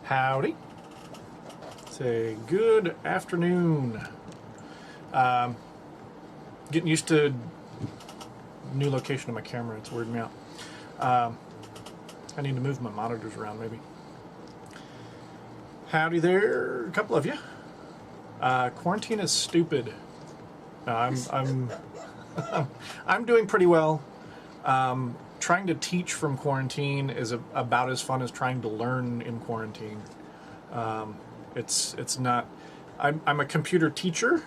Howdy. Say good afternoon. Getting used to new location of my camera. It's weirding me out. I need to move my monitors around maybe. Howdy there, a couple of you. Quarantine is stupid. I'm doing pretty well. Trying to teach from quarantine is about as fun as trying to learn in quarantine. It's not. I'm a computer teacher,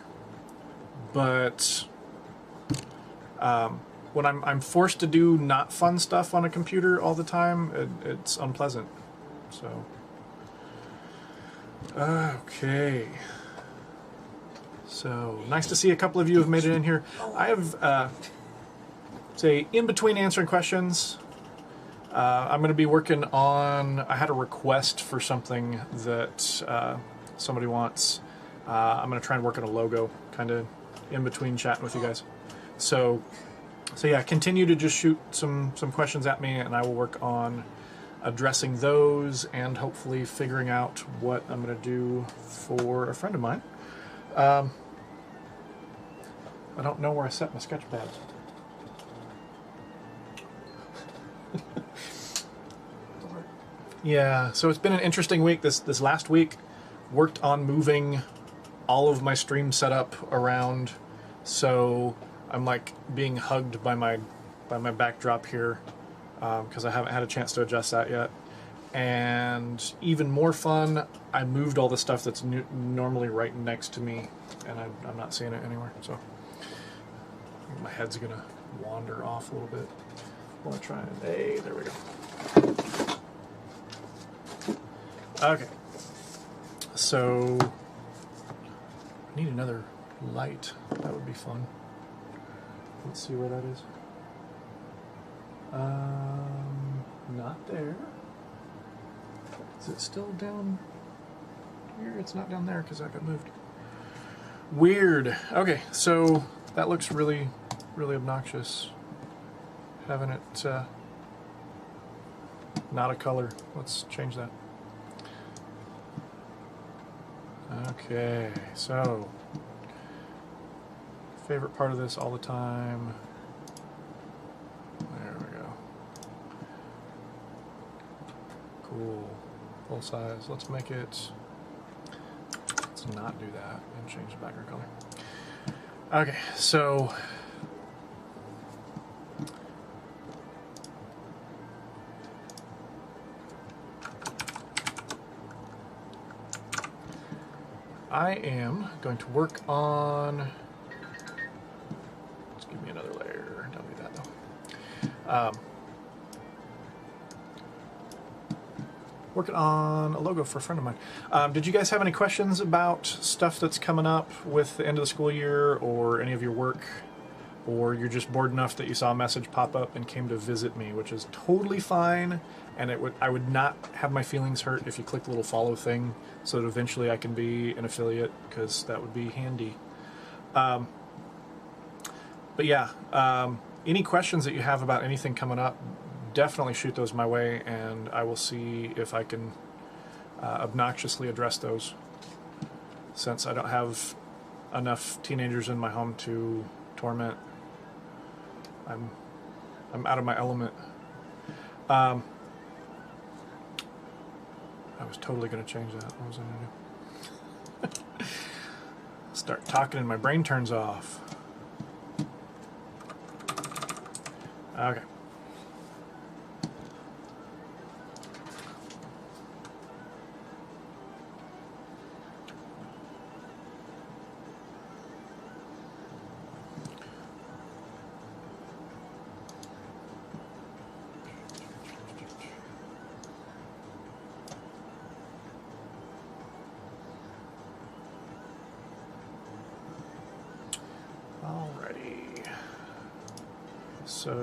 but when I'm forced to do not fun stuff on a computer all the time, it's unpleasant. So, okay. So nice to see a couple of you have made it in here. I have say in between answering questions. I'm going to be working on. I had a request for something that somebody wants. I'm going to try and work on a logo, kind of in between chatting with you guys. So yeah, continue to just shoot some questions at me, and I will work on addressing those and hopefully figuring out what I'm going to do for a friend of mine. I don't know where I set my sketch pad. Yeah, so it's been an interesting week. This last week, worked on moving all of my stream setup around, so I'm like being hugged by my backdrop here because I haven't had a chance to adjust that yet. And even more fun, I moved all the stuff that's normally right next to me, and I'm not seeing it anywhere. So my head's gonna wander off a little bit. I want to try and hey, there we go. Okay, so I need another light. That would be fun. Let's see where that is. Not there. Is it still down here? It's not down there because that got moved. Weird. Okay, so that looks really, really obnoxious. Having it not a color. Let's change that. Okay, so favorite part of this all the time. There we go. Cool. Full size. Let's make it. Let's not do that and change the background color. Okay, so I am going to work on. Let's give me another layer. Don't do that though. Working on a logo for a friend of mine. Did you guys have any questions about stuff that's coming up with the end of the school year, or any of your work, or you're just bored enough that you saw a message pop up and came to visit me, which is totally fine, and I would not have my feelings hurt if you click the little follow thing so that eventually I can be an affiliate, because that would be handy. But yeah, any questions that you have about anything coming up, definitely shoot those my way, and I will see if I can obnoxiously address those, since I don't have enough teenagers in my home to torment. I'm out of my element. I was totally going to change that. What was I going to do? Start talking and my brain turns off. Okay. Alrighty. So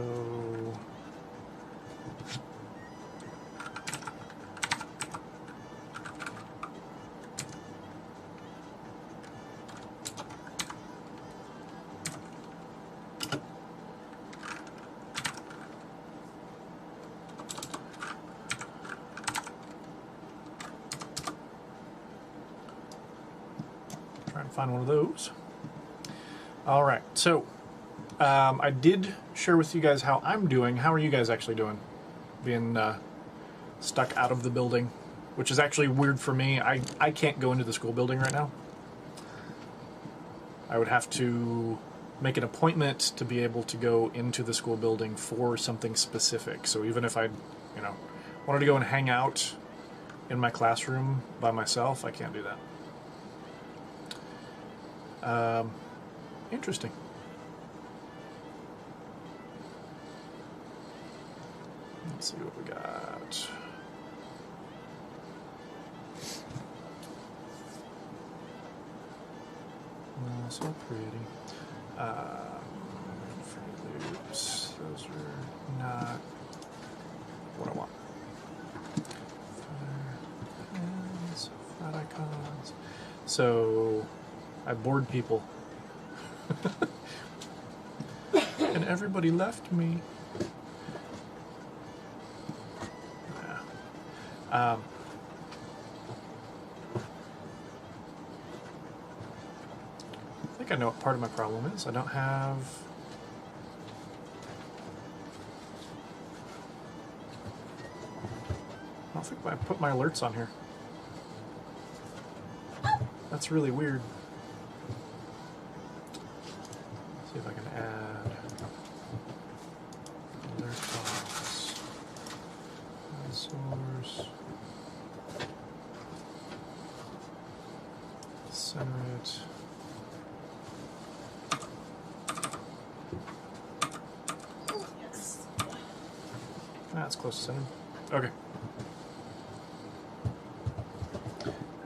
Try and find one of those. All right, so I did share with you guys how I'm doing. How are you guys actually doing? Being stuck out of the building, which is actually weird for me. I can't go into the school building right now. I would have to make an appointment to be able to go into the school building for something specific. So even if I, wanted to go and hang out in my classroom by myself, I can't do that. Interesting. Let's see what we got. Oh, so pretty. Free loops. Those are not what I want. Flat icons. So I bored people. And everybody left me. Yeah. I think I know what part of my problem is. I don't have... I don't think I put my alerts on here. That's really weird. Let's see if I can add alert box. Source. Center it. That's close to center. Okay.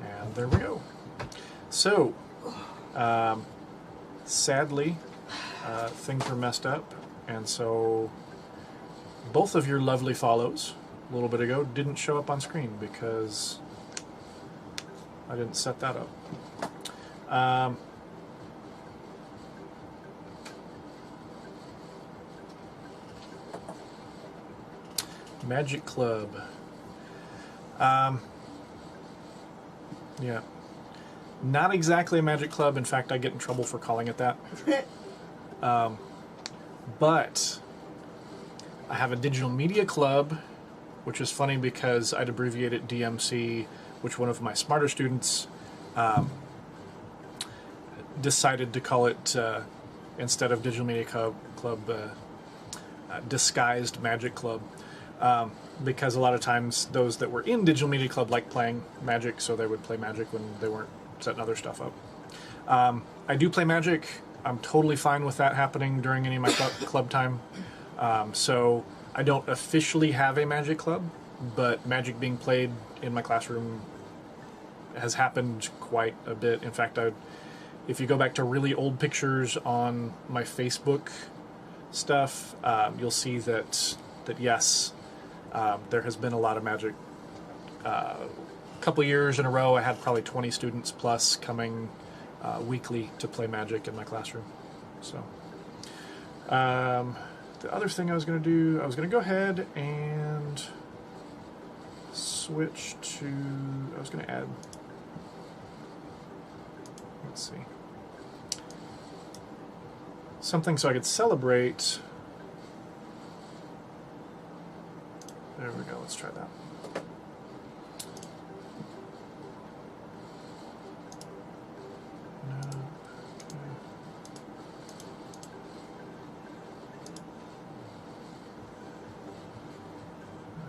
And there we go. So, sadly, things were messed up, and so both of your lovely follows a little bit ago didn't show up on screen because I didn't set that up. Magic Club. Yeah. Not exactly a magic club. In fact, I get in trouble for calling it that. But I have a digital media club, which is funny because I'd abbreviate it DMC, which one of my smarter students decided to call it, instead of digital media club, disguised magic club. Because a lot of times those that were in digital media club like playing Magic, so they would play Magic when they weren't setting other stuff up. I do play Magic. I'm totally fine with that happening during any of my club time. So I don't officially have a Magic club, but Magic being played in my classroom has happened quite a bit. In fact, if you go back to really old pictures on my Facebook stuff, you'll see that yes, there has been a lot of Magic. A couple years in a row, I had probably 20 students plus coming weekly to play Magic in my classroom. So, the other thing I was going to do, I was going to go ahead and switch to, I was going to add, let's see, something so I could celebrate. There we go, let's try that. No.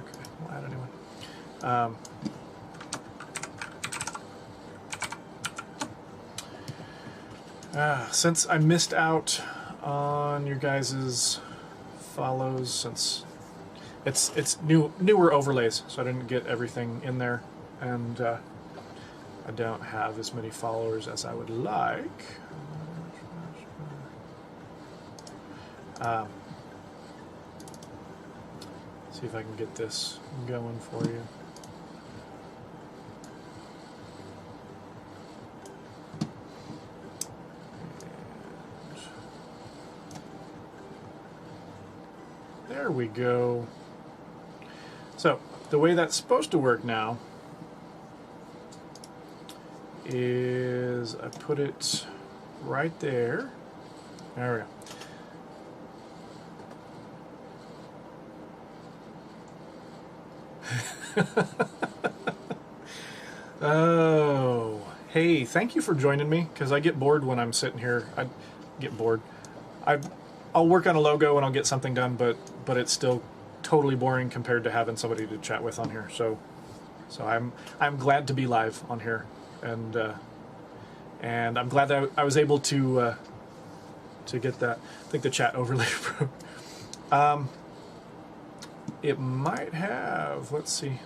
Okay, we'll add a new one. Since I missed out on your guys's follows, since it's newer overlays, so I didn't get everything in there, and I don't have as many followers as I would like. See if I can get this going for you. There we go. So, the way that's supposed to work now is I put it right there. There we go. Oh, hey, thank you for joining me, because I get bored when I'm sitting here. I get bored. I'll work on a logo and I'll get something done, but it's still totally boring compared to having somebody to chat with on here. So I'm glad to be live on here, and I'm glad that I was able to get that. I think the chat overlay broke. It might have. Let's see.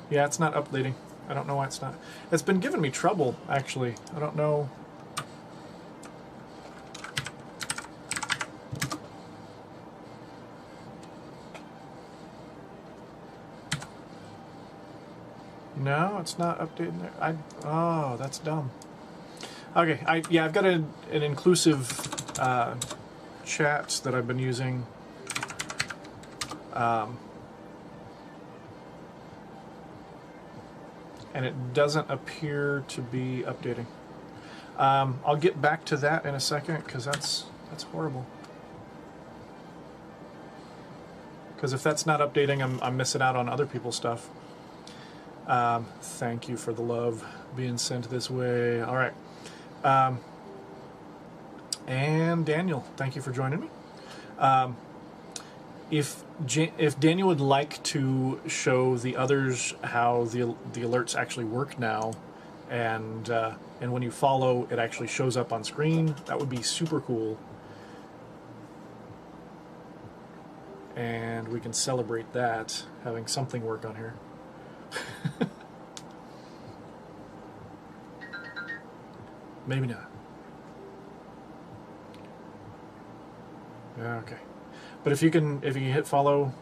Yeah, it's not updating. I don't know why it's not. It's been giving me trouble, actually. I don't know. No, it's not updating there. Oh, that's dumb. Okay, I've got an inclusive chat that I've been using. And it doesn't appear to be updating. I'll get back to that in a second, because that's horrible. Because if that's not updating, I'm missing out on other people's stuff. Thank you for the love being sent this way. All right. And Daniel, thank you for joining me. If Daniel would like to show the others how the alerts actually work now, and when you follow, it actually shows up on screen, that would be super cool. And we can celebrate that, having something work on here. Maybe not. Yeah, okay. But if you can hit follow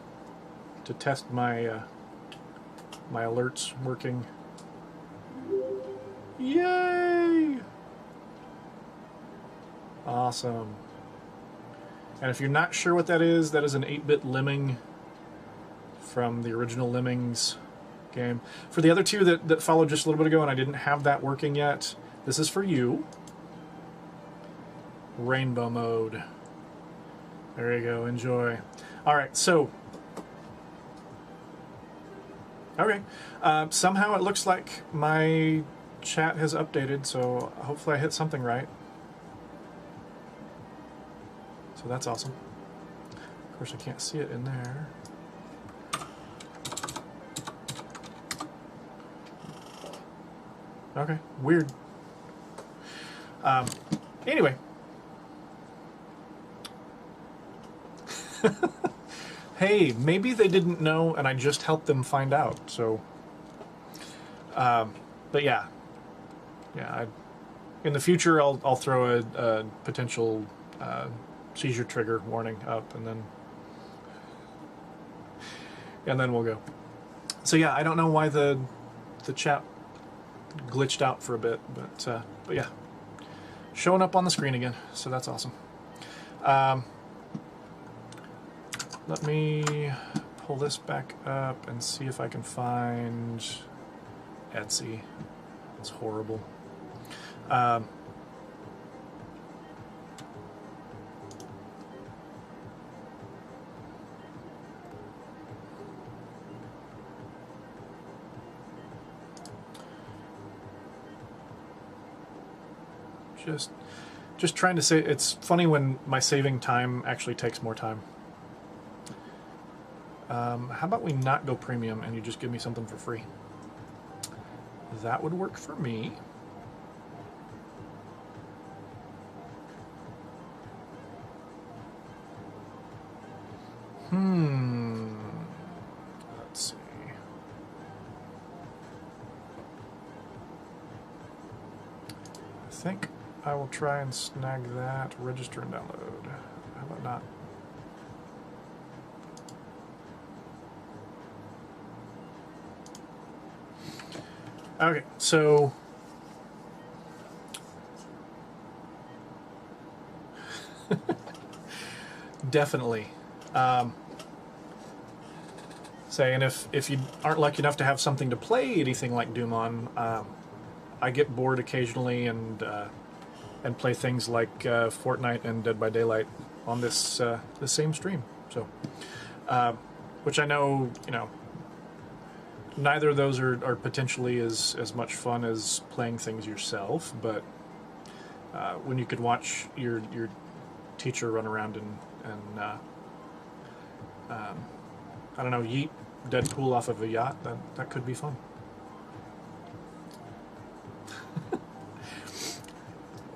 to test my my alerts working. Yay! Awesome. And if you're not sure what that is an 8-bit lemming from the original Lemmings game. For the other two that followed just a little bit ago and I didn't have that working yet, this is for you. Rainbow mode. There you go, enjoy. Alright, so okay. Somehow it looks like my chat has updated, so hopefully I hit something right. So that's awesome. Of course I can't see it in there. Okay, weird. Anyway. Hey, maybe they didn't know and I just helped them find out, so... but yeah. Yeah, in the future I'll throw a potential seizure trigger warning up, and then we'll go. So yeah, I don't know why the chat glitched out for a bit, but yeah, showing up on the screen again, so that's awesome. Let me pull this back up and see if I can find Etsy. It's horrible. Just trying to say, it's funny when my saving time actually takes more time. How about we not go premium and you just give me something for free? That would work for me. Let's see. I think I will try and snag that, register and download. How about not? Okay, so say, and if you aren't lucky enough to have something to play anything like Doom on, I get bored occasionally and play things like Fortnite and Dead by Daylight on this the same stream. So, which I know, you know, neither of those are potentially as much fun as playing things yourself, but when you could watch your teacher run around and I don't know, yeet Deadpool off of a yacht, that could be fun.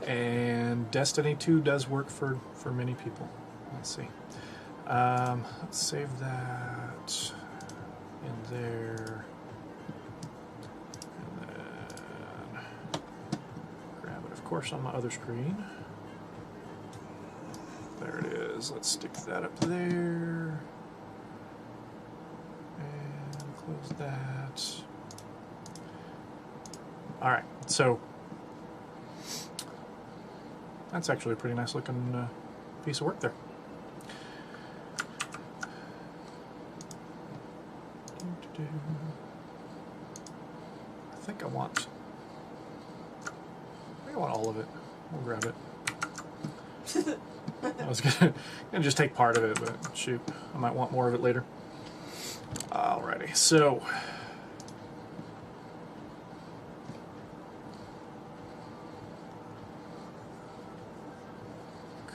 And Destiny 2 does work for many people. Let's see. Let's save that in there. And then grab it, of course, on my other screen. There it is. Let's stick that up there. And close that. Alright, so that's actually a pretty nice looking piece of work there. I think I want all of it. We'll grab it. I was gonna just take part of it, but shoot, I might want more of it later. Alrighty, so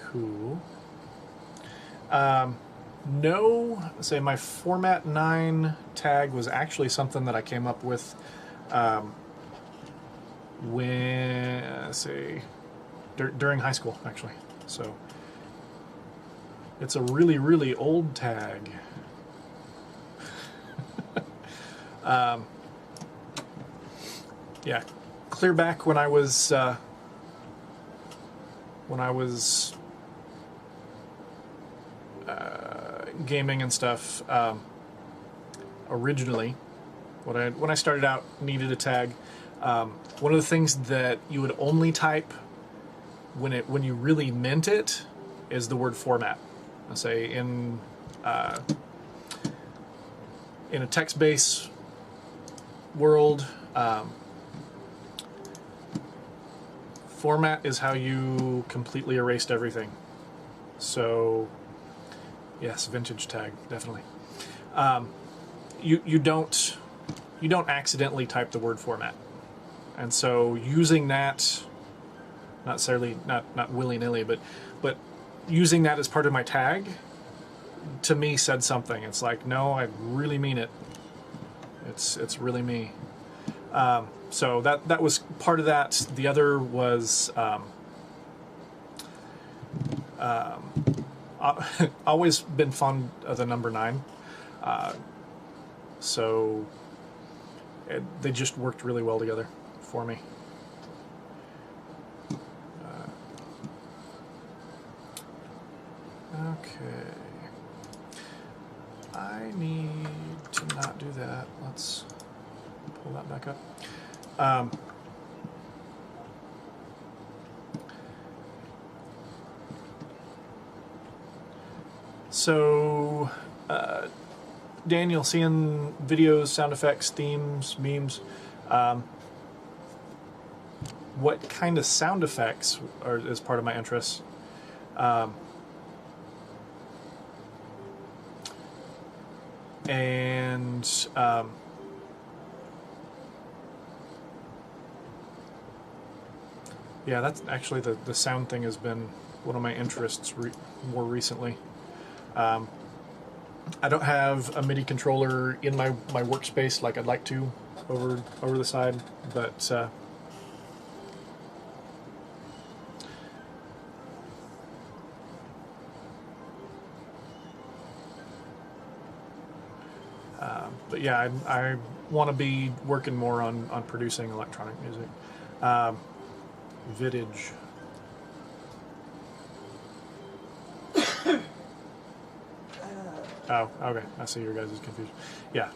cool. No, say my Format 9 tag was actually something that I came up with when, say, during high school, actually. So it's a really, really old tag. Yeah, clear back when I was gaming and stuff. Originally, when I started out, needed a tag. One of the things that you would only type when you really meant it is the word format. I say in a text-based world, format is how you completely erased everything. So yes, vintage tag, definitely. You don't accidentally type the word format, and so using that, not necessarily not willy-nilly, but using that as part of my tag, to me said something. It's like, no, I really mean it. It's really me. So that was part of that. The other was always been fond of the number 9. So they just worked really well together for me. Okay. I need to not do that. Let's pull that back up. So, Daniel, seeing videos, sound effects, themes, memes, what kind of sound effects is part of my interest? Yeah, that's actually the sound thing has been one of my interests more recently. I don't have a MIDI controller in my workspace like I'd like to over the side, but yeah, I want to be working more on producing electronic music. Vintage. Oh, okay. I see your guys' confusion. Yeah.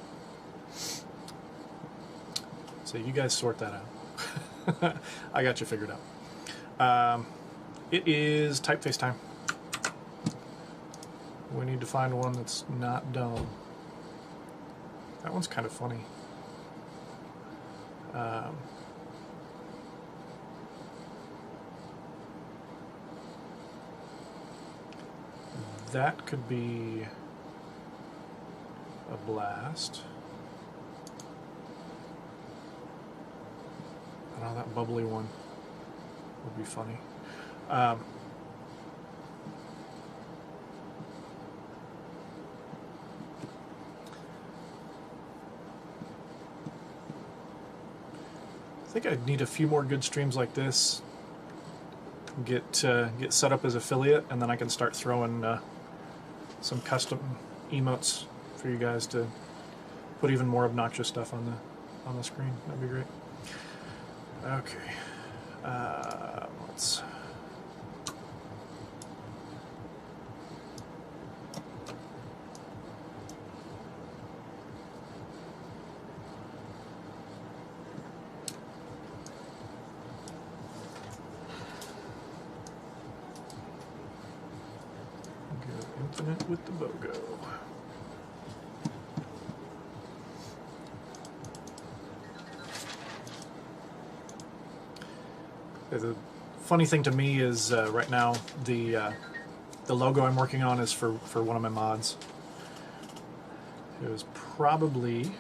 So you guys sort that out. I got you figured out. It is typeface time. We need to find one that's not dumb. That one's kind of funny. That could be a blast. I don't know, that bubbly one would be funny. I think I'd need a few more good streams like this. Get set up as affiliate, and then I can start throwing some custom emotes for you guys to put even more obnoxious stuff on the screen. That'd be great. Okay, let's. Infinite with the BOGO. The funny thing to me is right now the logo I'm working on is for one of my mods, who is probably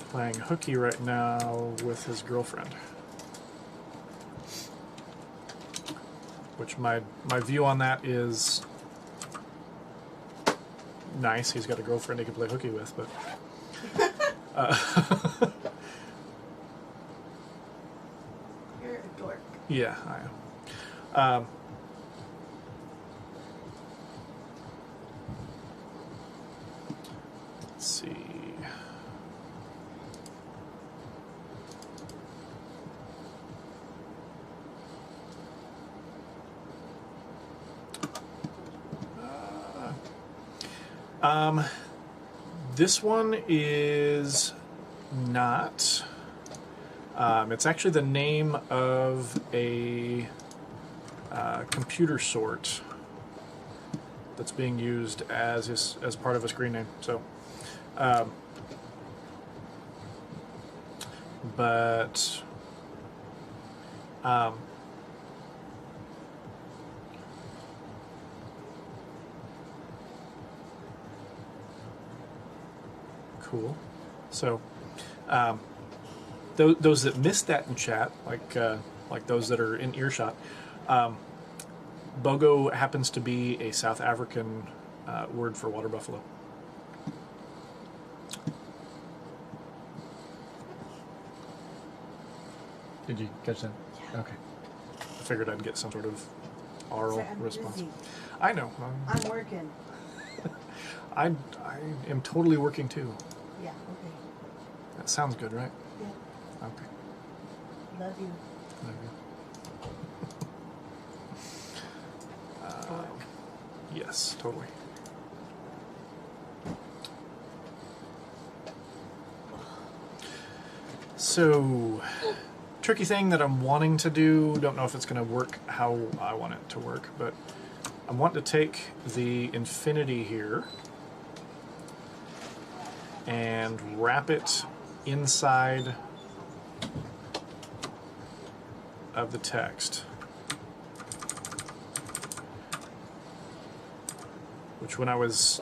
playing hooky right now with his girlfriend. Which my view on that is nice. He's got a girlfriend he can play hooky with, but you're a dork. Yeah, I am. Let's see. This one is not. It's actually the name of a computer sort that's being used as part of a screen name. So, but. Cool. So, those that missed that in chat, like those that are in earshot, BOGO happens to be a South African word for water buffalo. Did you catch that? Yeah. Okay. I figured I'd get some sort of oral Sorry, I'm response. busy. I know. I'm working. I am totally working too. Yeah, okay. That sounds good, right? Yeah. Okay. Love you. Love you. Dork. Yes, totally. So, tricky thing that I'm wanting to do, don't know if it's going to work how I want it to work, but I want to take the infinity here and wrap it inside of the text. Which, when I was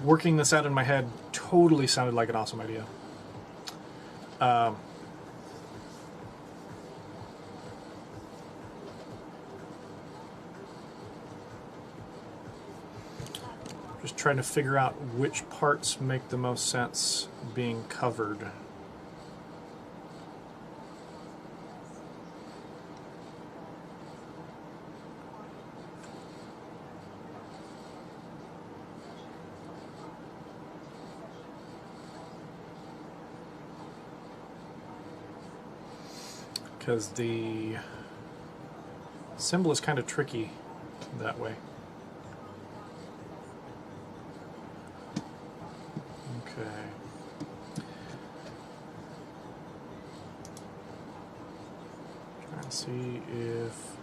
working this out in my head, totally sounded like an awesome idea. Just trying to figure out which parts make the most sense being covered. Because the symbol is kind of tricky that way. Okay. Trying to see if...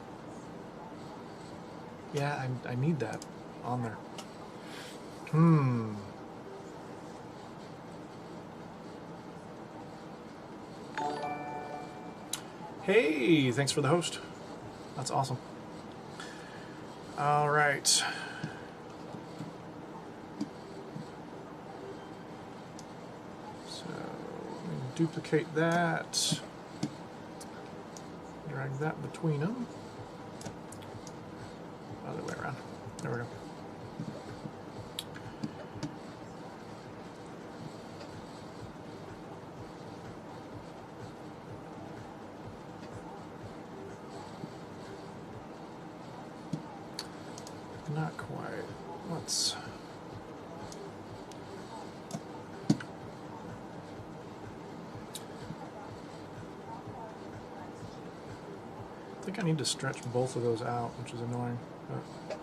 Yeah, I need that on there. Hey, thanks for the host. That's awesome. All right. So let me duplicate that. Drag that between them. Other way around. There we go. Not quite. Let's... I think I need to stretch both of those out, which is annoying. But...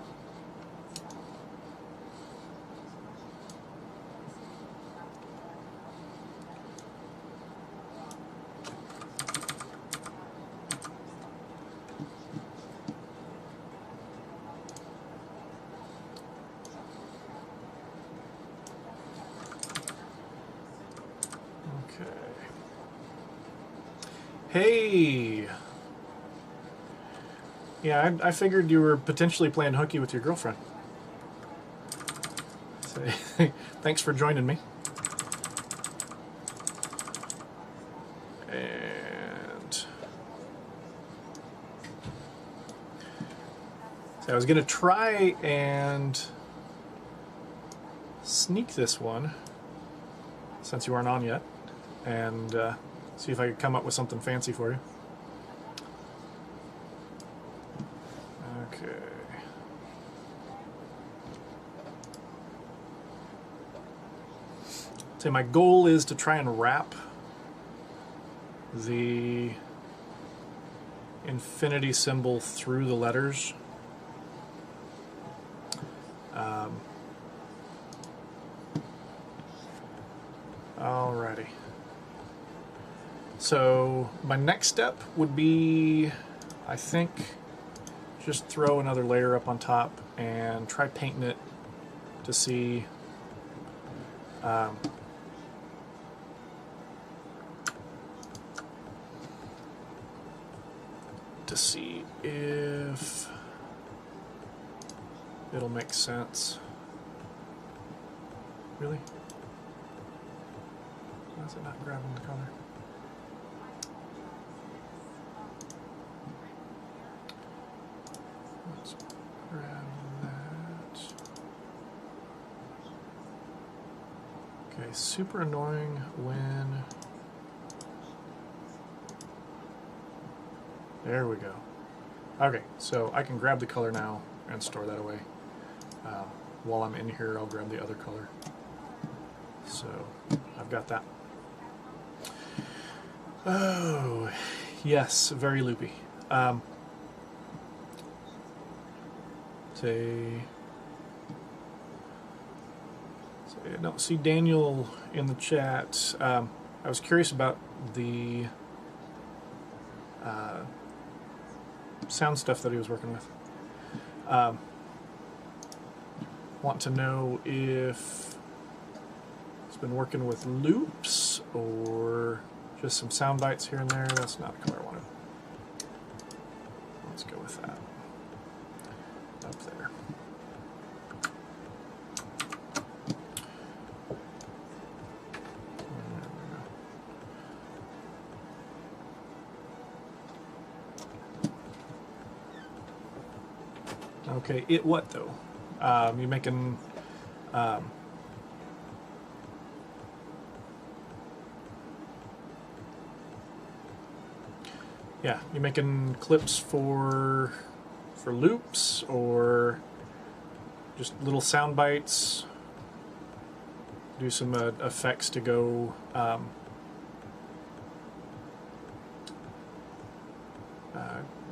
Hey! Yeah, I figured you were potentially playing hooky with your girlfriend. So, thanks for joining me. And... so I was going to try and sneak this one, since you aren't on yet, and see if I could come up with something fancy for you. Okay. So my goal is to try and wrap the infinity symbol through the letters. Alrighty. So my next step would be, I think, just throw another layer up on top and try painting it to see if it'll make sense. Really? Why is it not grabbing the color? Let's grab that. Okay, super annoying when... There we go. Okay, so I can grab the color now and store that away. While I'm in here, I'll grab the other color. So, I've got that. Oh, yes, very loopy. No, see Daniel in the chat. I was curious about the sound stuff that he was working with. Want to know if he's been working with loops or just some sound bites here and there. That's not the color I wanted. Let's go with that. Up there. Okay, it what though? You making yeah, you making clips for loops or just little sound bites? Do some effects to go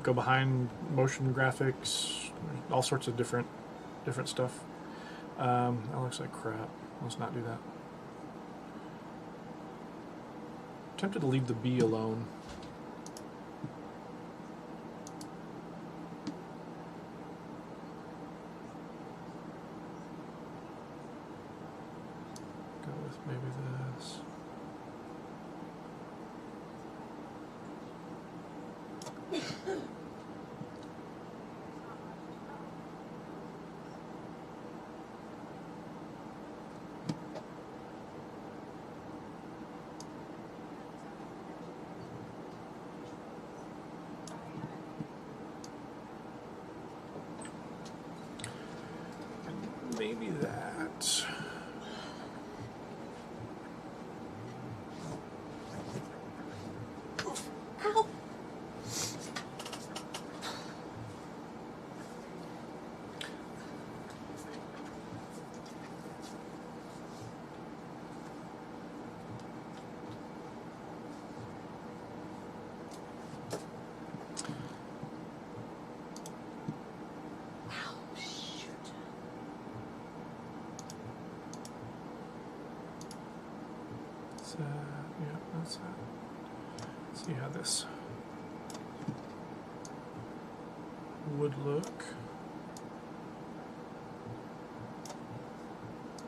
go behind motion graphics, all sorts of different stuff. That looks like crap. Let's not do that. Tempted to leave the B alone. go with maybe this. Maybe that. Ow! Yeah, that's that. Let's see how this would look.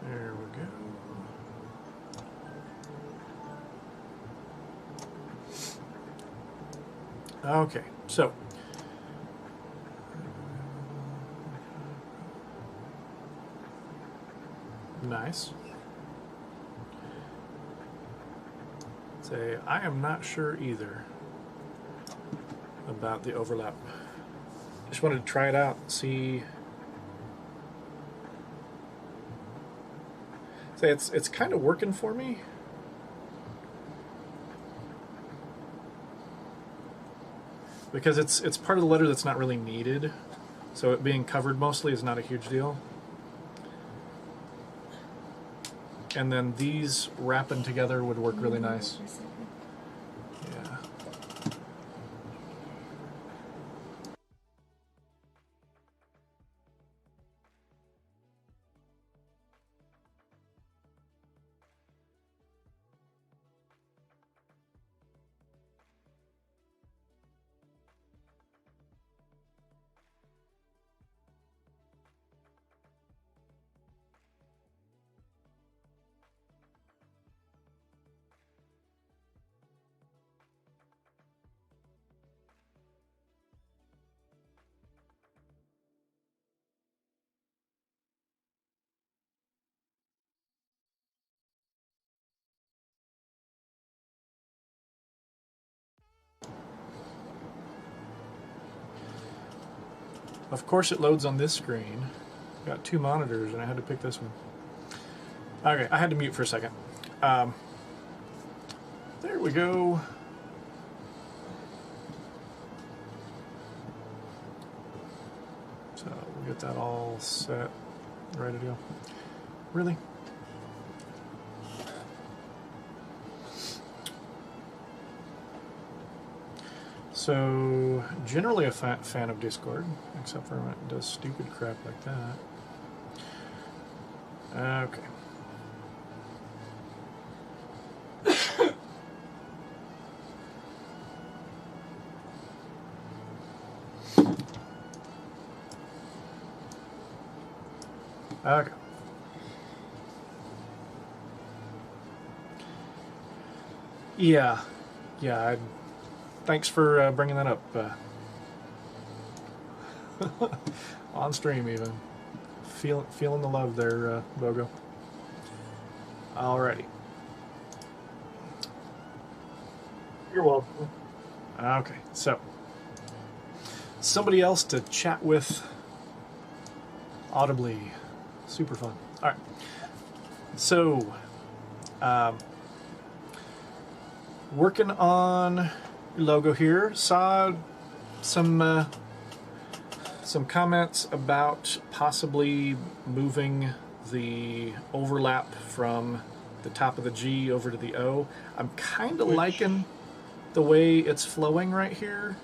There we go. Okay, so nice. Say, I am not sure either about the overlap. Just wanted to try it out, see. Say, it's kind of working for me. Because it's part of the letter that's not really needed. So it being covered mostly is not a huge deal. And then these wrapping together would work really nice. Yeah. Of course it loads on this screen. Got two monitors and I had to pick this one. Okay, I had to mute for a second. There we go. So we'll get that all set, ready to go. Really? So, generally a fan of Discord, except for when it does stupid crap like that. Okay. Okay. Yeah. Thanks for bringing that up. On stream, even. Feeling the love there, Bogo. Alrighty. You're welcome. Okay, so somebody else to chat with audibly. Super fun. All right. So, working on logo here. Saw some comments about possibly moving the overlap from the top of the G over to the O. I'm kind of liking the way it's flowing right here.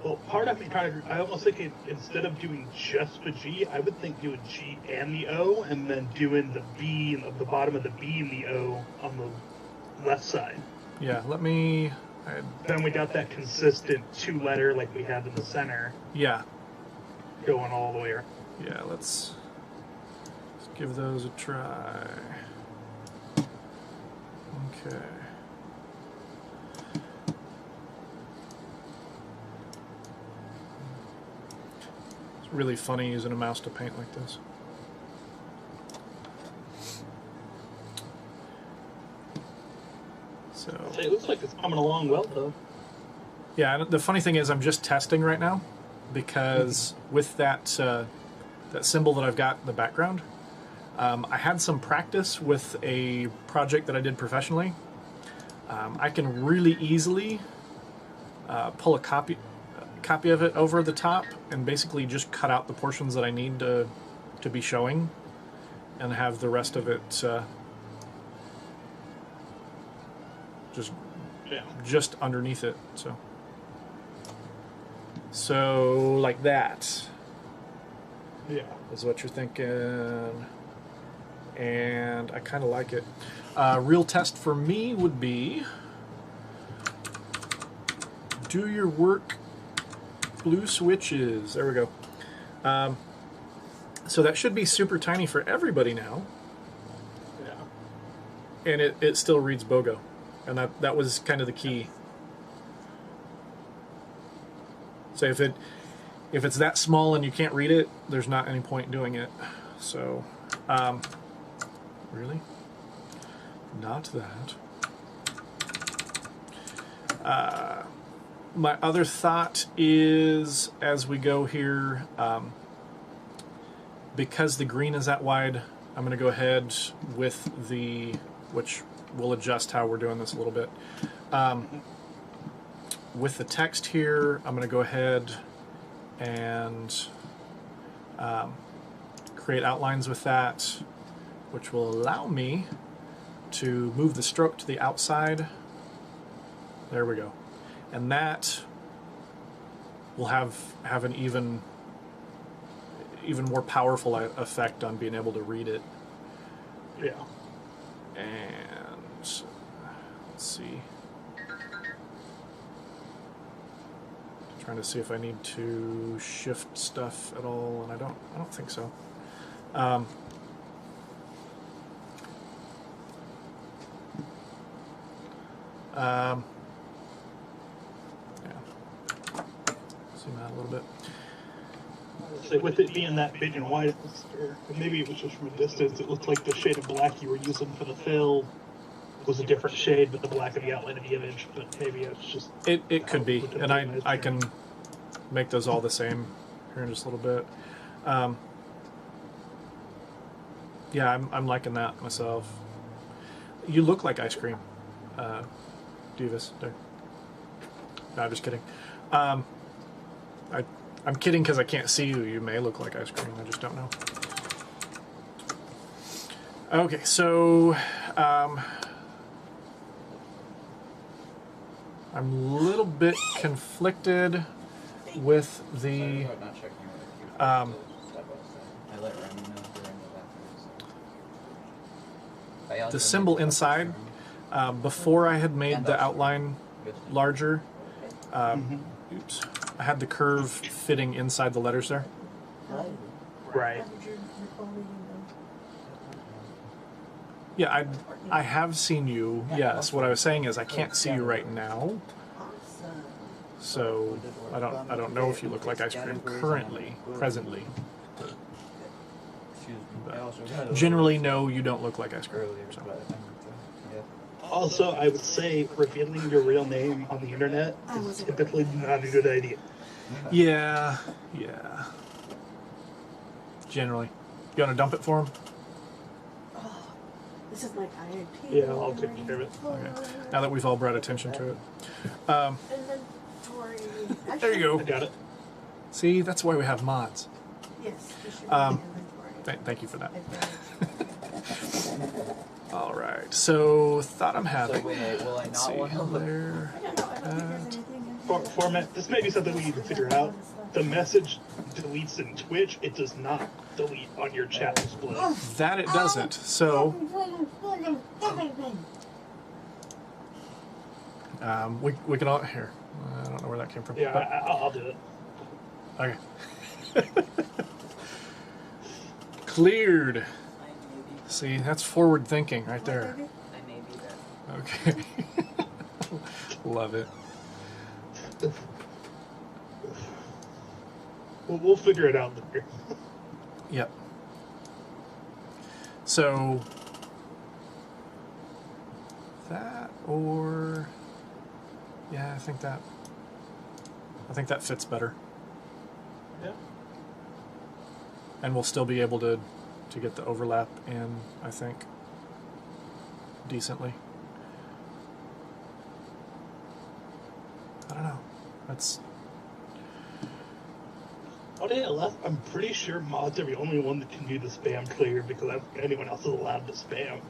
Well, part of me I almost think instead of doing just the G, I would think doing G and the O, and then doing the B of the bottom of the B and the O on the left side. Yeah, let me. Then we got that consistent two-letter like we have in the center. Yeah. Going all the way around. Yeah, let's give those a try. Okay. It's really funny using a mouse to paint like this. So It looks like it's coming along well, though. yeah, and the funny thing is I'm just testing right now because with that that symbol that I've got in the background, I had some practice with a project that I did professionally. I can really easily pull a copy of it over the top and basically just cut out the portions that I need to be showing and have the rest of it just underneath it. So like that. Yeah. Is what you're thinking, and I kind of like it. Real test for me would be do your work, blue switches. There we go. So that should be super tiny for everybody now. Yeah. And it still reads BOGO, and that was kind of the key. So if it's that small and you can't read it, there's not any point doing it. So, really? Not that. My other thought is, as we go here, because the green is that wide, I'm going to go ahead with which we'll adjust how we're doing this a little bit. With the text here, I'm going to go ahead and create outlines with that, which will allow me to move the stroke to the outside. There we go. And that will have an even more powerful effect on being able to read it. Yeah. And let's see. Trying to see if I need to shift stuff at all, and I don't think so. Yeah. Zoom out a little bit. So with it being that big and wide, or maybe it was just from a distance, it looked like the shade of black you were using for the fill was a different shade, but the black of the outline of the image. But maybe it's just it could be, and I can make those all the same here in just a little bit. Yeah, I'm liking that myself. You look like ice cream, Divas. There. No, just kidding. I'm kidding because I can't see you. You may look like ice cream. I just don't know. Okay, so I'm a little bit conflicted with the symbol inside. Before I had made the outline larger, oops, I had the curve fitting inside the letters there. right. Yeah, I have seen you. Yes, what I was saying is I can't see you right now. So I don't know if you look like ice cream presently. But generally, no, you don't look like ice cream. So. Also, I would say revealing your real name on the internet is typically not a good idea. Yeah. Generally. You want to dump it for him? This is my IIP. Yeah, I'll take care of it. Okay. Now that we've all brought attention to it. Inventory. There you go. I got it. See, that's why we have mods. Yes, this should be inventory. Thank you for that. All right. So, thought I'm having. So wait, will I not want to look? There. I don't think there's anything in Format. This may be something we need to figure out. The message deletes in Twitch. It does not delete on your chat display. That it doesn't. So, we can all here. I don't know where that came from. Yeah, but, I'll do it. okay. Cleared. See, that's forward thinking right there. I may be there. Okay. Love it. We'll figure it out later. Yep. So that or yeah, I think that fits better. Yeah. And we'll still be able to get the overlap in, I think, decently. I don't know. That's Oh yeah, I'm pretty sure mods are the only one that can do the spam clear because I don't think anyone else is allowed to spam.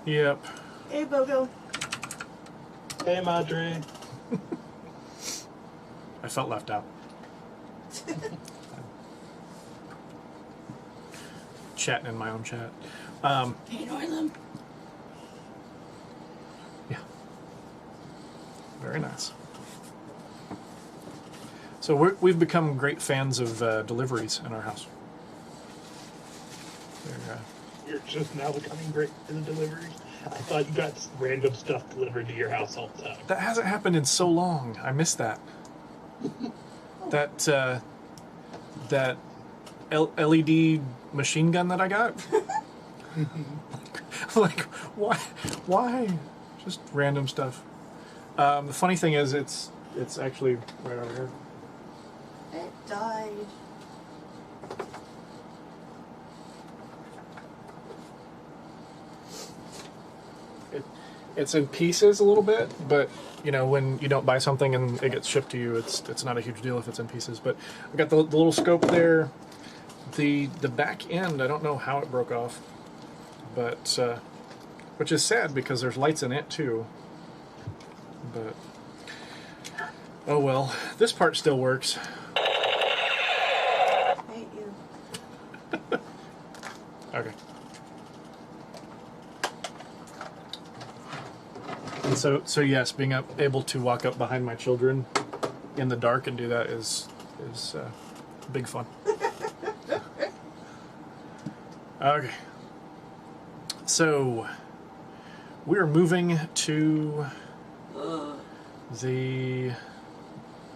yep. Hey, Bogo. Hey, Madre. I felt left out. Chatting in my own chat. Hey, Norlem. Yeah. Very nice. So we've become great fans of deliveries in our house. You're just now becoming great in the deliveries. I thought you got random stuff delivered to your house all the time. That hasn't happened in so long. I miss that. that LED machine gun that I got. like why? Just random stuff. The funny thing is, it's actually right over here. It died. It's in pieces a little bit, but you know, when you don't buy something and it gets shipped to you, it's not a huge deal if it's in pieces. But I got the little scope there. The back end, I don't know how it broke off, but which is sad because there's lights in it too. But oh well, this part still works. I hate you. Okay. And so yes, being able to walk up behind my children in the dark and do that is big fun. Okay. So we're moving to the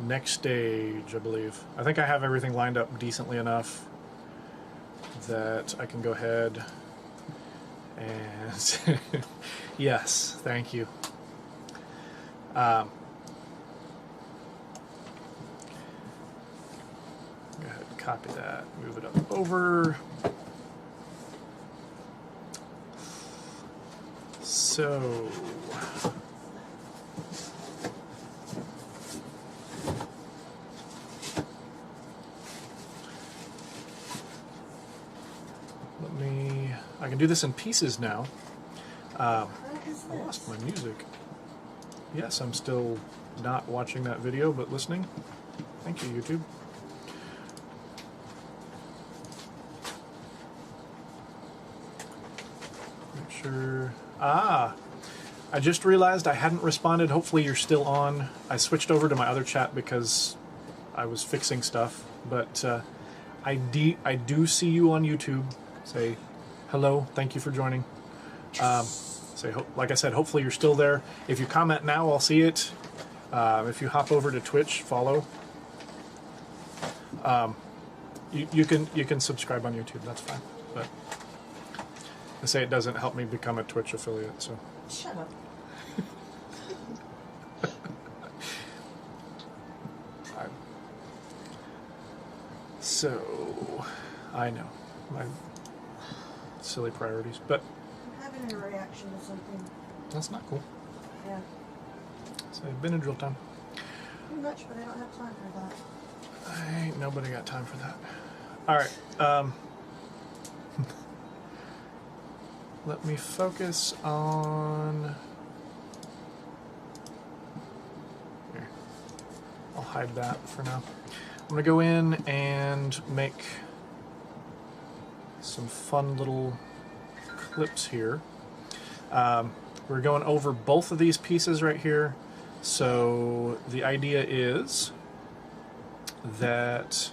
next stage, I believe. I think I have everything lined up decently enough that I can go ahead and yes, thank you. Go ahead and copy that, move it up over. So I can do this in pieces now. I lost my music. Yes, I'm still not watching that video, but listening. Thank you, YouTube. Make sure. I just realized I hadn't responded. Hopefully you're still on. I switched over to my other chat because I was fixing stuff, but I do see you on YouTube. Say hello, thank you for joining. Like I said, hopefully you're still there. If you comment now, I'll see it. If you hop over to Twitch, follow. You can subscribe on YouTube. That's fine. But I say it doesn't help me become a Twitch affiliate. So Shut up. So I know my silly priorities, but I'm having a reaction to something. that's not cool. Yeah. So Benadryl time. Pretty much, but I don't have time for that. Ain't nobody got time for that. All right. Let me focus on. Here. I'll hide that for now. I'm gonna go in and make some fun little clips here. We're going over both of these pieces right here. So the idea is that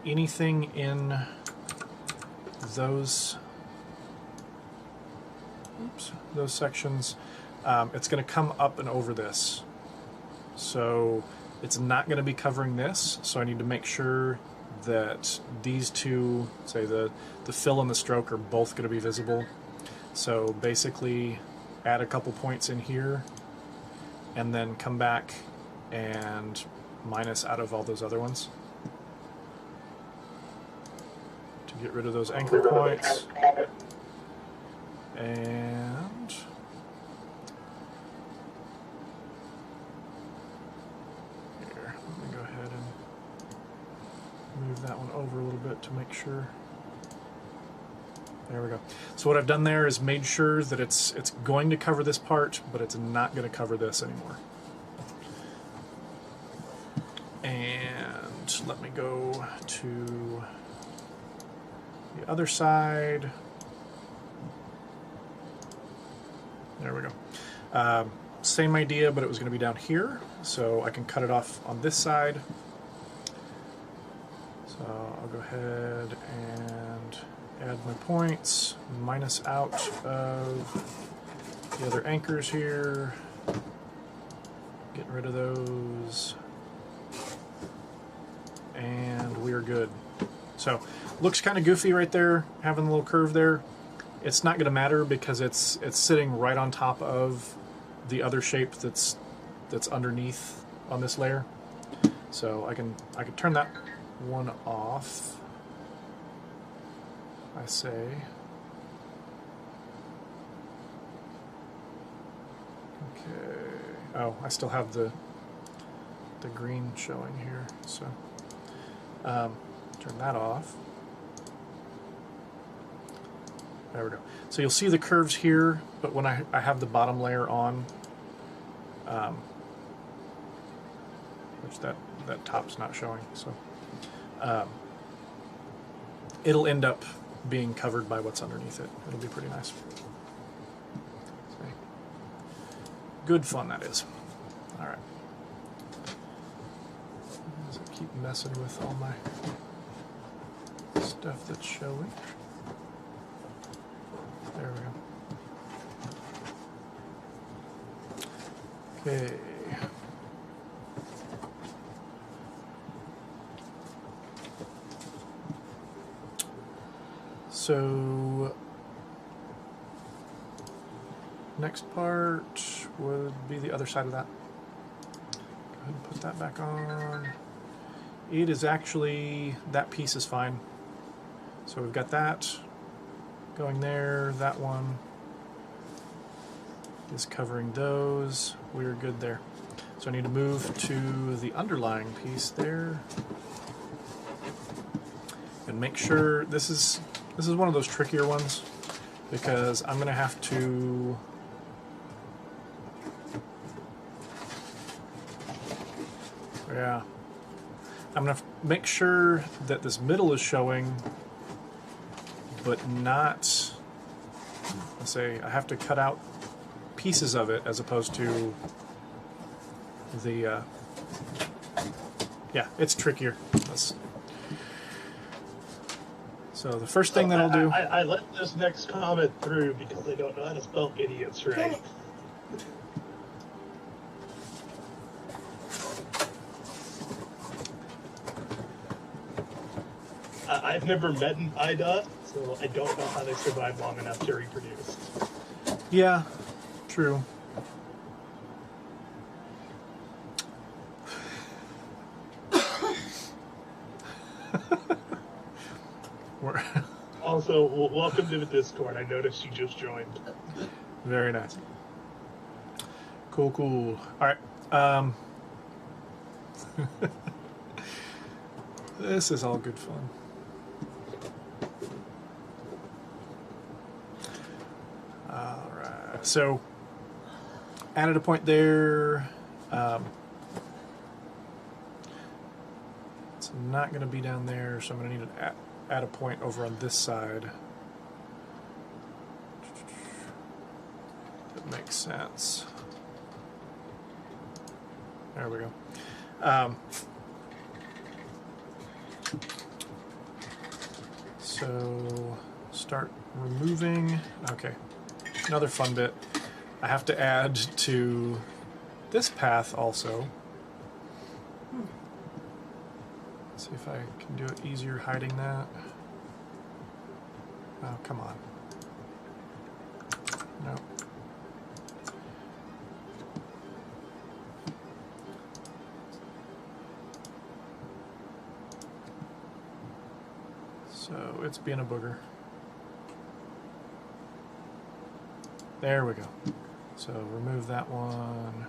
anything in those oops, those sections, it's going to come up and over this. So it's not going to be covering this, so I need to make sure that these two, say the fill and the stroke, are both going to be visible. So basically add a couple points in here and then come back and minus out of all those other ones to get rid of those anchor points. And here, let me go ahead and move that one over a little bit to make sure. There we go. So what I've done there is made sure that it's going to cover this part, but it's not going to cover this anymore. And let me go to the other side. There we go. Same idea, but it was going to be down here, so I can cut it off on this side. So I'll go ahead and add my points, minus out of the other anchors here, getting rid of those, and we're good. So looks kind of goofy right there, having a little curve there. It's not going to matter because it's sitting right on top of the other shape that's underneath on this layer. So I can turn that one off. I say. Okay. Oh, I still have the green showing here, so turn that off. There we go. So you'll see the curves here, but when I have the bottom layer on, which that top's not showing, so it'll end up being covered by what's underneath it. It'll be pretty nice. See? Good fun that is. All right. As I keep messing with all my stuff that's showing. There we go. Okay. So next part would be the other side of that. Go ahead and put that back on. It is actually, that piece is fine. So we've got that going there, that one is covering those. We're good there. So I need to move to the underlying piece there and make sure this is one of those trickier ones because I'm going to have to I'm going to make sure that this middle is showing, but not, let's say, I have to cut out pieces of it as opposed to the, yeah, it's trickier. So the first thing that I'll do... I let this next comment through because they don't know how to spell idiots, right? I've never met an IDOT, so I don't know how they survive long enough to reproduce. Yeah, true. Also, welcome to the Discord. I noticed you just joined. Very nice. Cool, cool. All right. This is all good fun. All right. So, added a point there. It's not going to be down there, so I'm going to need to add a point over on this side. That makes sense. There we go. So start removing. Okay. another fun bit. I have to add to this path also. Let's see if I can do it easier hiding that. Oh, come on. No. So it's being a booger. There we go. So remove that one.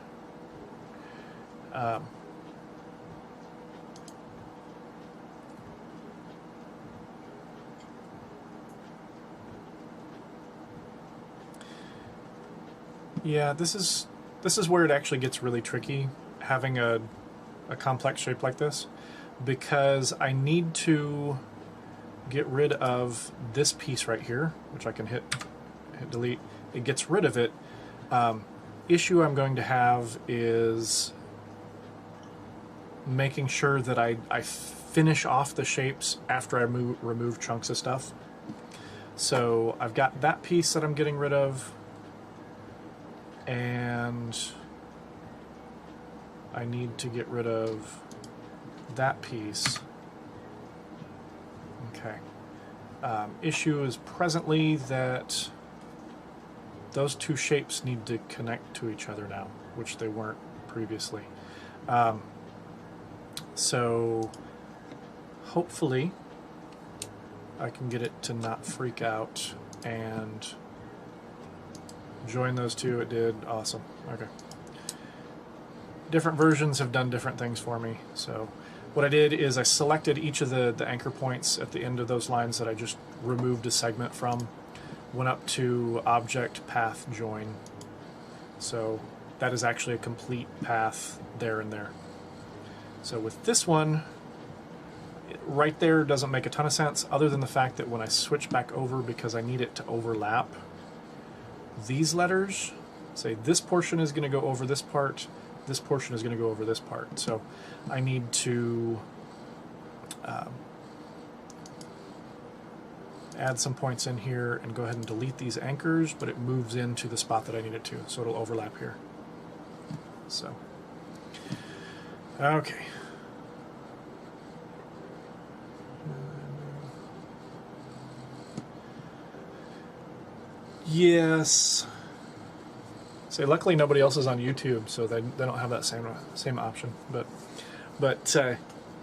Yeah, this is where it actually gets really tricky, having a complex shape like this, because I need to get rid of this piece right here, which I can hit delete. It gets rid of it. Issue I'm going to have is making sure that I finish off the shapes after I remove chunks of stuff. So I've got that piece that I'm getting rid of, and I need to get rid of that piece. Okay. Issue is presently that those two shapes need to connect to each other now, which they weren't previously. So hopefully I can get it to not freak out and join those two. It did. Awesome. Okay. Different versions have done different things for me. So what I did is I selected each of the anchor points at the end of those lines that I just removed a segment from, went up to Object Path Join. So that is actually a complete path there and there. So with this one, right there doesn't make a ton of sense, other than the fact that when I switch back over, because I need it to overlap, these letters say this portion is going to go over this part, this portion is going to go over this part. So I need to add some points in here and go ahead and delete these anchors, but it moves into the spot that I need it to, so it'll overlap here. So, okay. Yes. Say, luckily nobody else is on YouTube, so they don't have that same option. But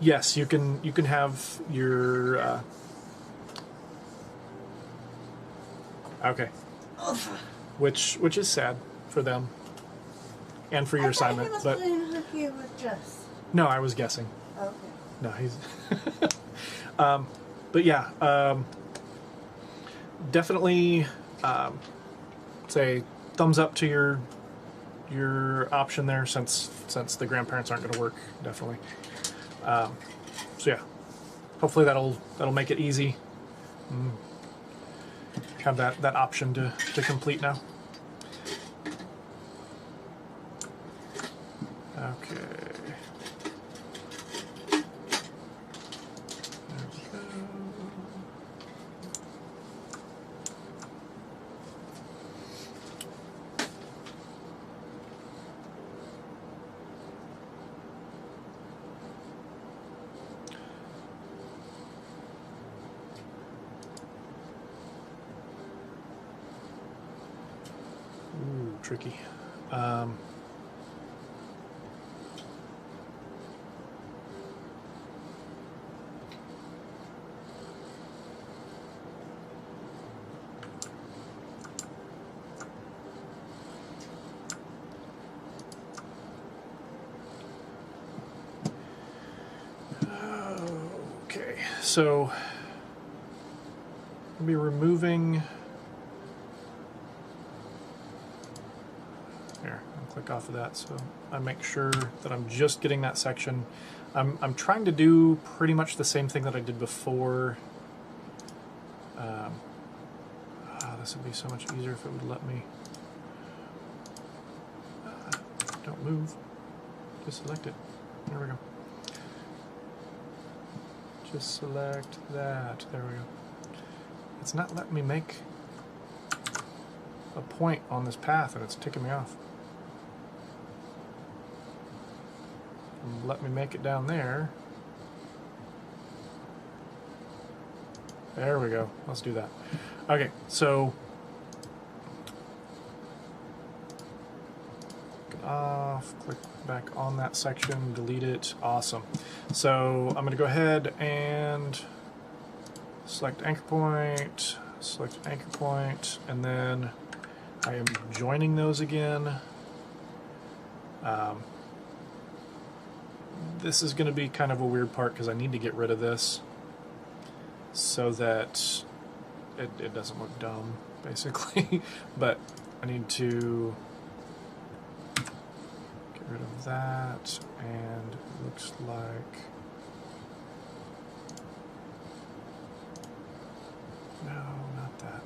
yes, you can have your okay, which is sad for them and for your assignment. But You were just. no, I was guessing. Okay. No, he's. But yeah, definitely say thumbs up to your option there, since the grandparents aren't going to work. Definitely. So yeah, hopefully that'll make it easy. Have that option to complete now. Okay. There we go. Ooh, tricky. Okay, so I'll be removing. Here, I'll click off of that so I make sure that I'm just getting that section. I'm trying to do pretty much the same thing that I did before. This would be so much easier if it would let me. Don't move. Just select it. There we go. Just select that. There we go. It's not letting me make. a point on this path and it's ticking me off. Let me make it down there. There we go. Let's do that. Okay, so get off, click back on that section, delete it. Awesome. So I'm going to go ahead and select anchor point, and then I am joining those again. This is going to be kind of a weird part because I need to get rid of this so that it doesn't look dumb, basically. But I need to get rid of that, and it looks like... No, not that.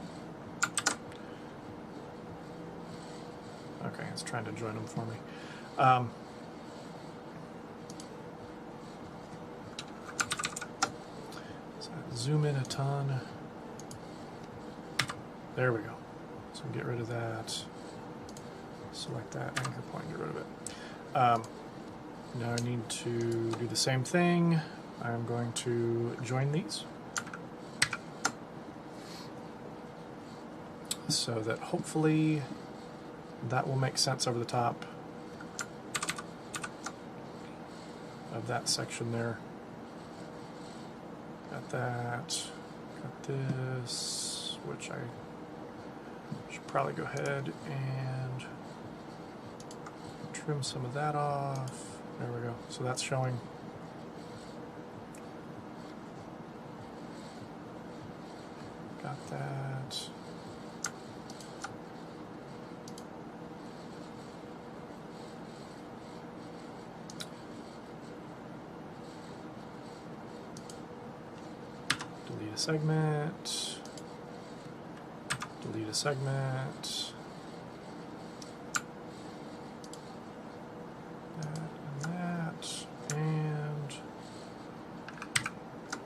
Okay, it's trying to join them for me. So zoom in a ton. There we go. So get rid of that. Select that anchor point, get rid of it. Now I need to do the same thing. I'm going to join these, so that hopefully that will make sense over the top of that section there. Got that, got this, which I should probably go ahead and trim some of that off. There we go. So that's showing. Got that. Delete a segment. Delete a segment.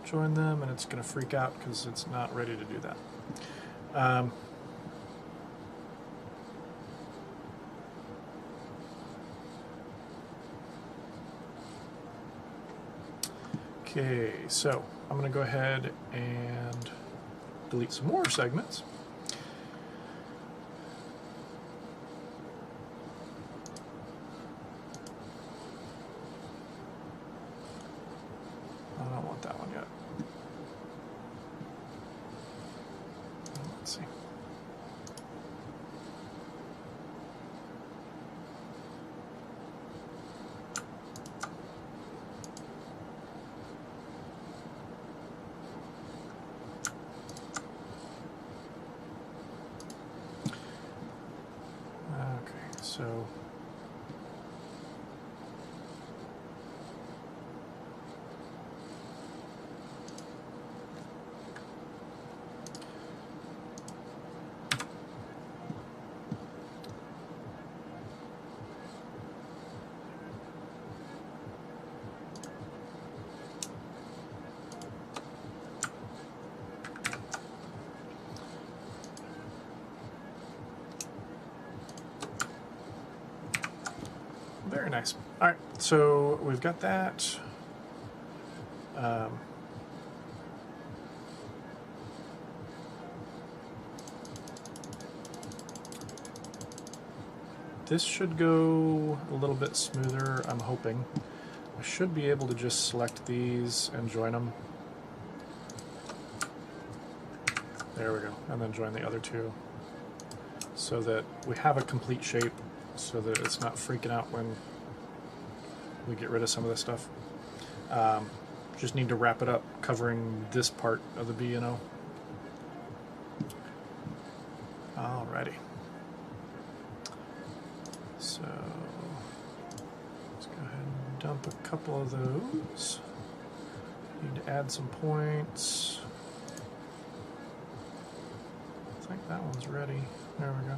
Join them, and it's going to freak out because it's not ready to do that. Okay, so I'm going to go ahead and delete some more segments. I don't want that one yet. Let's see. Okay, so very nice. All right, so we've got that. This should go a little bit smoother, I'm hoping. I should be able to just select these and join them. There we go, and then join the other two, so that we have a complete shape, so that it's not freaking out when we get rid of some of this stuff. Just need to wrap it up covering this part of the B&O. Alrighty. So let's go ahead and dump a couple of those. Need to add some points. I think that one's ready. There we go.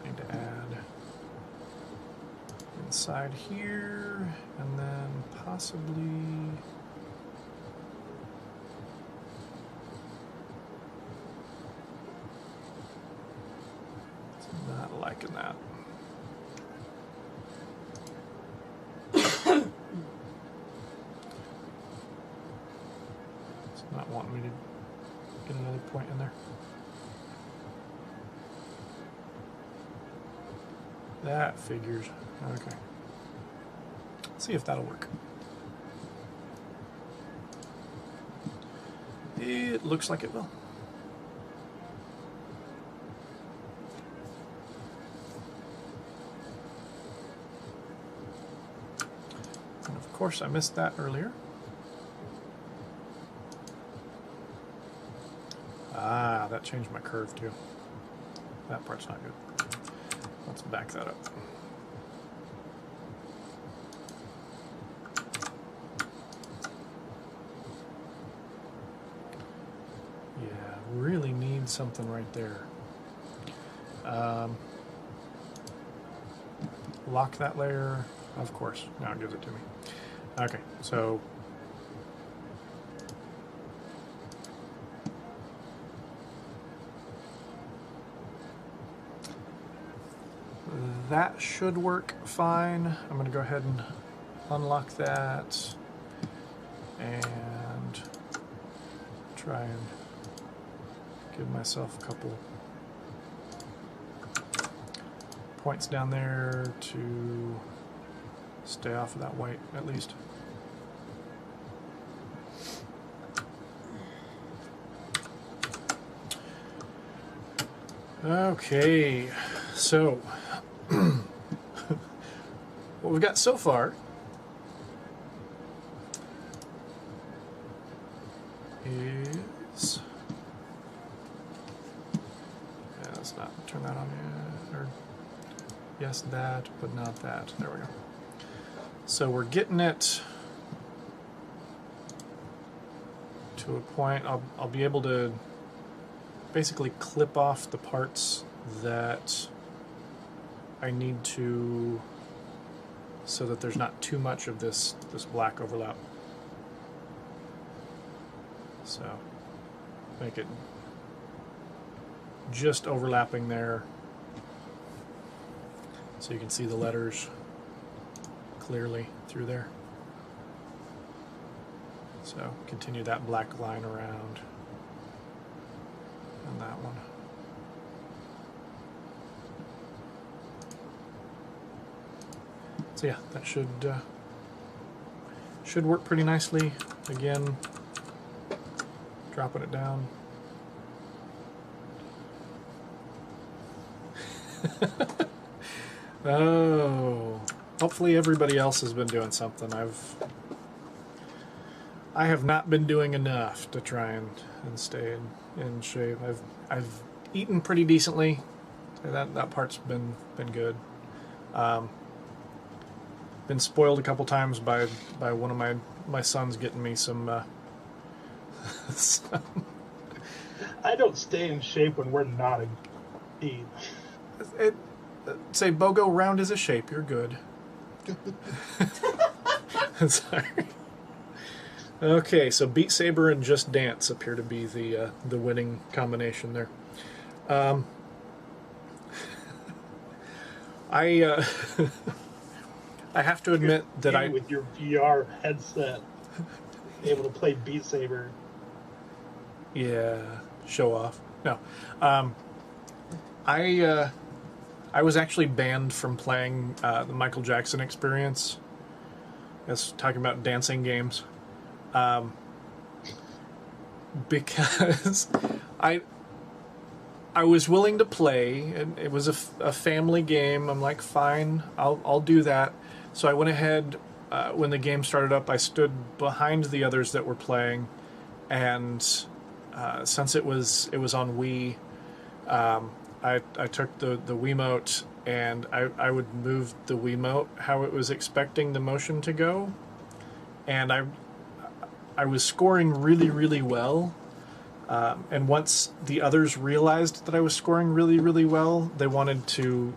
Need to add inside here, and then possibly liking that. It's not wanting me to get another point in there. That figures. Okay. Let's see if that'll work. It looks like it will. And of course, I missed that earlier. Ah, that changed my curve too. That part's not good. Let's back that up. Yeah, really need something right there. Lock that layer, of course. Now it gives it to me. Okay, so that should work fine. I'm going to go ahead and unlock that and try and give myself a couple points down there to stay off of that white at least. Okay, so what we've got so far is, yeah, let's not turn that on yet, or yes, that, but not that. There we go. So we're getting it to a point. I'll be able to basically clip off the parts that I need to, so that there's not too much of this black overlap. So make it just overlapping there, so you can see the letters clearly through there. So continue that black line around, and that one. So yeah, that should work pretty nicely. Again, dropping it down. Oh, hopefully everybody else has been doing something. I have not been doing enough to try and stay in shape. I've eaten pretty decently. So that part's been good. Been spoiled a couple times by one of my sons getting me some. I don't stay in shape when we're not a team. Say BOGO round is a shape. You're good. Sorry. Okay, so Beat Saber and Just Dance appear to be the winning combination there. I have to admit that I with your VR headset able to play Beat Saber. Yeah, show off. No, I was actually banned from playing the Michael Jackson Experience. That's talking about dancing games. Because I was willing to play, and it was a family game. I'm like, fine, I'll do that. So I went ahead, when the game started up, I stood behind the others that were playing, and since it was on Wii, I took the Wiimote and I would move the Wiimote how it was expecting the motion to go, and I was scoring really, really well. And once the others realized that I was scoring really, really well, they wanted to,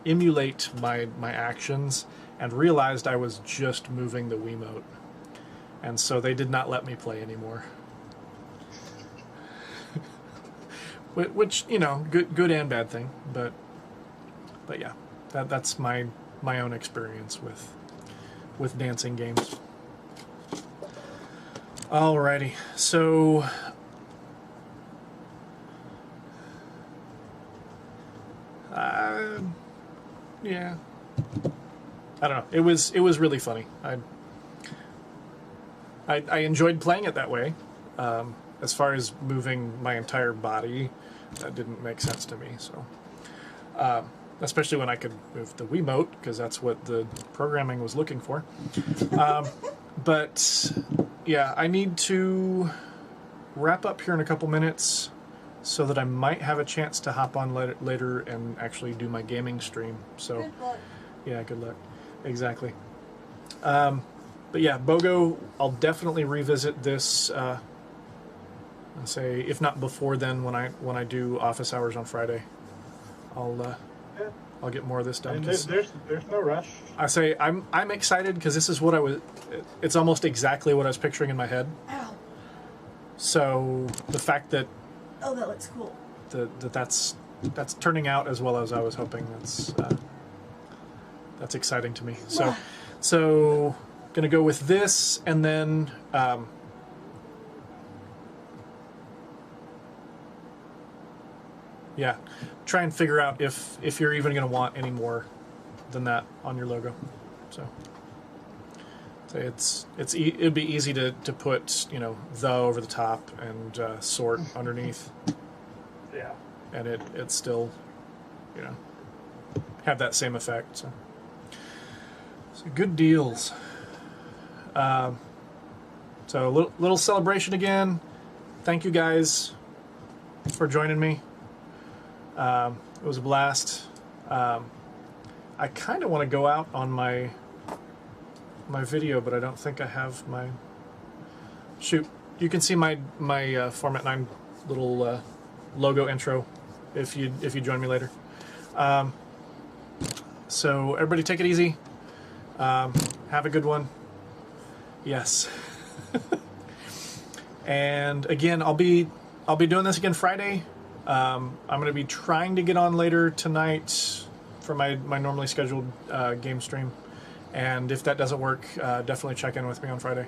emulate my actions, and realized I was just moving the Wiimote. And so they did not let me play anymore. Which, good and bad thing. But but yeah, that's my own experience with dancing games. Alrighty, so yeah, I don't know. It was really funny. I enjoyed playing it that way. As far as moving my entire body, that didn't make sense to me. So, especially when I could move the Wiimote, because that's what the programming was looking for. But yeah, I need to wrap up here in a couple minutes, so that I might have a chance to hop on later and actually do my gaming stream. So, Good luck. yeah, good luck. Exactly. But yeah, BOGO, I'll definitely revisit this. I'll say, if not before then, when I do office hours on Friday, I'll get more of this done. And there's no rush. I say I'm excited because this is what I was. It's almost exactly what I was picturing in my head. Ow. So the fact that Oh, that looks cool. that's turning out as well as I was hoping, that's exciting to me. So gonna go with this, and then yeah, try and figure out if you're even gonna want any more than that on your logo. So it'd be easy to put, you know, the over the top and sort underneath. Yeah. And it still, you know, have that same effect. So good deals. So little celebration again. Thank you guys for joining me. It was a blast. I kind of want to go out on my video, but I don't think I have my... Shoot, you can see my Format 9 little logo intro if you join me later. So everybody take it easy. Have a good one. Yes. And again, I'll be doing this again Friday. I'm going to be trying to get on later tonight for my normally scheduled game stream. And if that doesn't work, definitely check in with me on Friday.